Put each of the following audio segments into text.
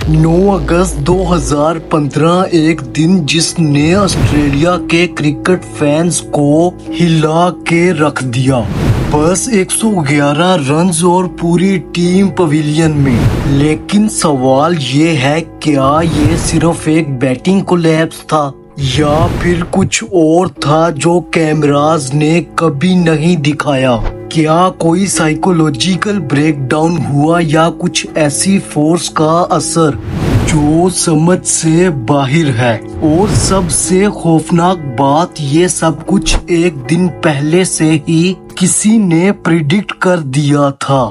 9 अगस्त 2015 एक दिन जिसने ऑस्ट्रेलिया के क्रिकेट फैंस को हिला के रख दिया। बस 111 रन्स और पूरी टीम पवेलियन में। लेकिन सवाल ये है, क्या ये सिर्फ एक बैटिंग कोलैप्स था या फिर कुछ और था जो कैमरास ने कभी नहीं दिखाया? क्या कोई साइकोलॉजिकल ब्रेकडाउन हुआ या कुछ ऐसी फोर्स का असर जो समझ से बाहर है? और सबसे खौफनाक बात, ये सब कुछ एक दिन पहले से ही किसी ने प्रिडिक्ट कर दिया था।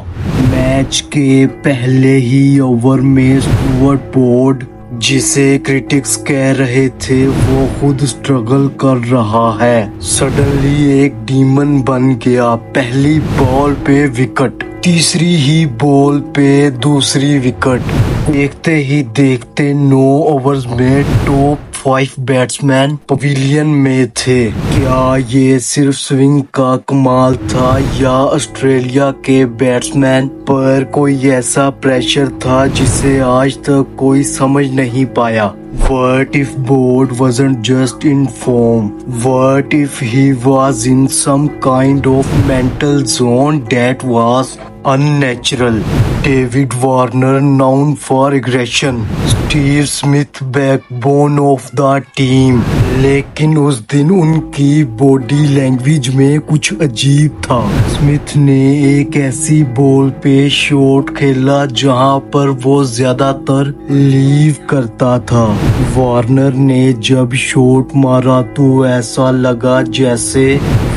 मैच के पहले ही ओवर में स्टुअर्ट ब्रॉड, जिसे क्रिटिक्स कह रहे थे वो खुद स्ट्रगल कर रहा है, सडनली एक डीमन बन गया। पहली बॉल पे विकेट, तीसरी ही बॉल पे दूसरी विकेट। देखते ही देखते 9 ओवर्स में टॉप 5 बैट्समैन पवेलियन में थे। क्या ये सिर्फ स्विंग का कमाल था या ऑस्ट्रेलिया के बैट्समैन पर कोई ऐसा प्रेशर था जिसे आज तक कोई समझ नहीं पाया? What if Boyd wasn't just in form? What if he was in some kind of mental zone that was unnatural? David Warner, known for aggression, Steve Smith, backbone of the team. लेकिन उस दिन उनकी body language में कुछ अजीब था। Smith ने एक ऐसी बॉल पे शॉट खेला जहां पर वो ज्यादातर लीव करता था। वार्नर ने जब शॉट मारा तो ऐसा लगा जैसे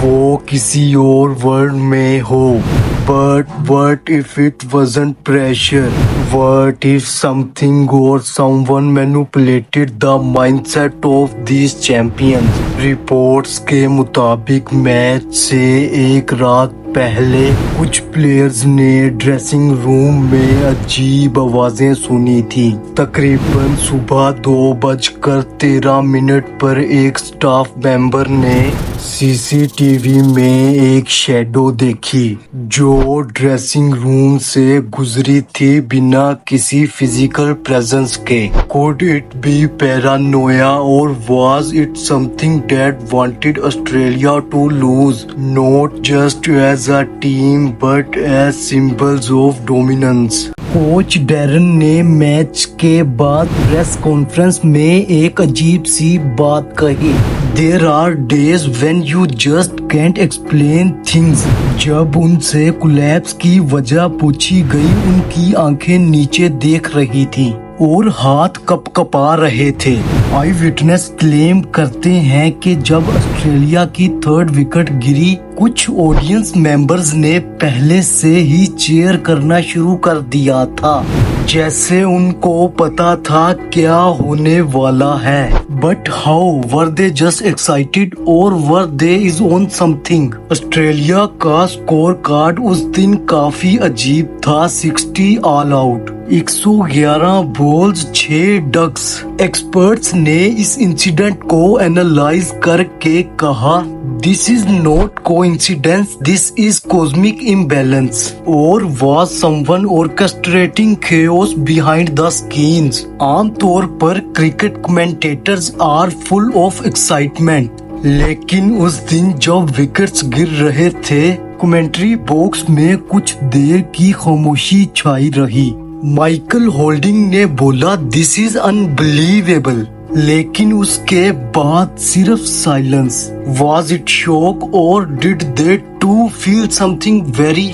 वो किसी और वर्ल्ड में हो। But what if it wasn't pressure? What if something or someone manipulated the mindset of these champions? Reports के मुताबिक मैच से एक रात पहले कुछ प्लेयर्स ने ड्रेसिंग रूम में अजीब आवाजें सुनी थी। तकरीबन सुबह 2:13 पर एक स्टाफ मेंबर ने सीसीटीवी में एक शैडो देखी जो ड्रेसिंग रूम से गुजरी थी बिना किसी फिजिकल प्रेजेंस के। Could it be paranoia or was it something that wanted Australia to lose, not just as a team but as symbols of dominance? Coach Darren ने मैच के बाद प्रेस कॉन्फ्रेंस में एक अजीब सी बात कही। There are days when you just can't explain things। जब उनसे कोलैप्स की वजह पूछी गई, उनकी आंखें नीचे देख रही थी और हाथ कपकपा रहे थे। आई विटनेस क्लेम करते हैं कि जब ऑस्ट्रेलिया की 3rd विकेट गिरी, कुछ ऑडियंस मेंबर्स ने पहले से ही चीयर करना शुरू कर दिया था, जैसे उनको पता था क्या होने वाला है। But how were they just excited और were they is on something? Australia का स्कोर कार्ड उस दिन काफी अजीब था। 60 all out, 111 balls, 6 ducks. Experts ने इस इंसिडेंट को एनालाइज करके कहा, this is not coincidence, this is cosmic imbalance. और was someone orchestrating chaos behind the scenes? आमतौर पर cricket commentators are full of excitement, लेकिन उस दिन जब विकेट्स गिर रहे थे, कमेंट्री बॉक्स में कुछ देर की खामोशी छाई रही। माइकल होल्डिंग ने बोला, दिस इज अनबिलीवेबल, लेकिन उसके बाद सिर्फ silence. Was it shock or did they too feel something very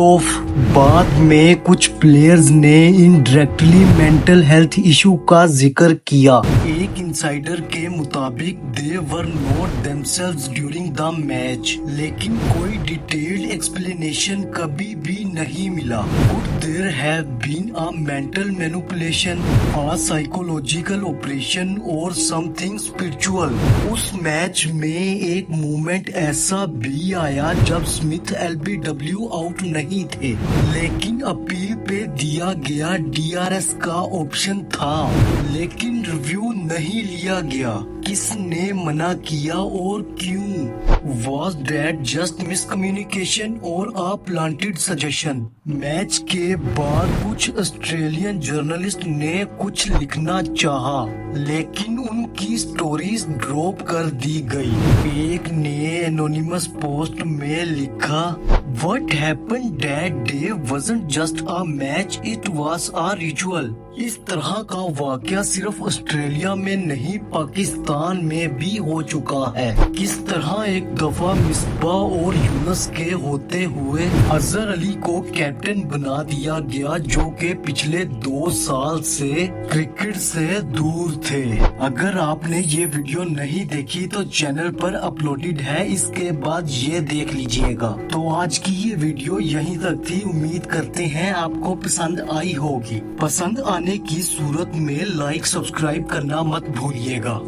off? बाद में कुछ प्लेयर्स ने इनडायरेक्टली मेंटल हेल्थ इशू का जिक्र किया। एक इंसाइडर के मुताबिक they were not themselves during the match, लेकिन कोई डिटेल्ड एक्सप्लेनेशन कभी भी नहीं मिला। Could there have been a mental manipulation, a psychological operation or something spiritual? उस मैच में एक मोमेंट ऐसा भी आया जब स्मिथ LBW आउट नहीं थे, लेकिन अपील पे दिया गया DRS का ऑप्शन था, लेकिन रिव्यू नहीं लिया गया। किसने मना किया और क्यों? Was that just miscommunication or a planted suggestion? Match के बाद कुछ ऑस्ट्रेलियन जर्नलिस्ट ने कुछ लिखना चाहा, लेकिन उनकी स्टोरीज ड्रॉप कर दी गई। एक ने एनोनिमस पोस्ट में लिखा, What happened that day wasn't just a match, it was a ritual। इस तरह का वाकया सिर्फ ऑस्ट्रेलिया में नहीं, पाकिस्तान में भी हो चुका है। किस तरह एक दफा मिसबाह और यूनुस के होते हुए अजहर अली को कैप्टन बना दिया गया, जो कि पिछले 2 साल से क्रिकेट से दूर थे। अगर आपने ये वीडियो नहीं देखी तो चैनल पर अपलोडेड है, इसके बाद ये देख लीजिएगा। तो आज की ये वीडियो यहीं तक थी। उम्मीद करते हैं आपको पसंद आई होगी। पसंद आने की सूरत में लाइक सब्सक्राइब करना मत भूलिएगा।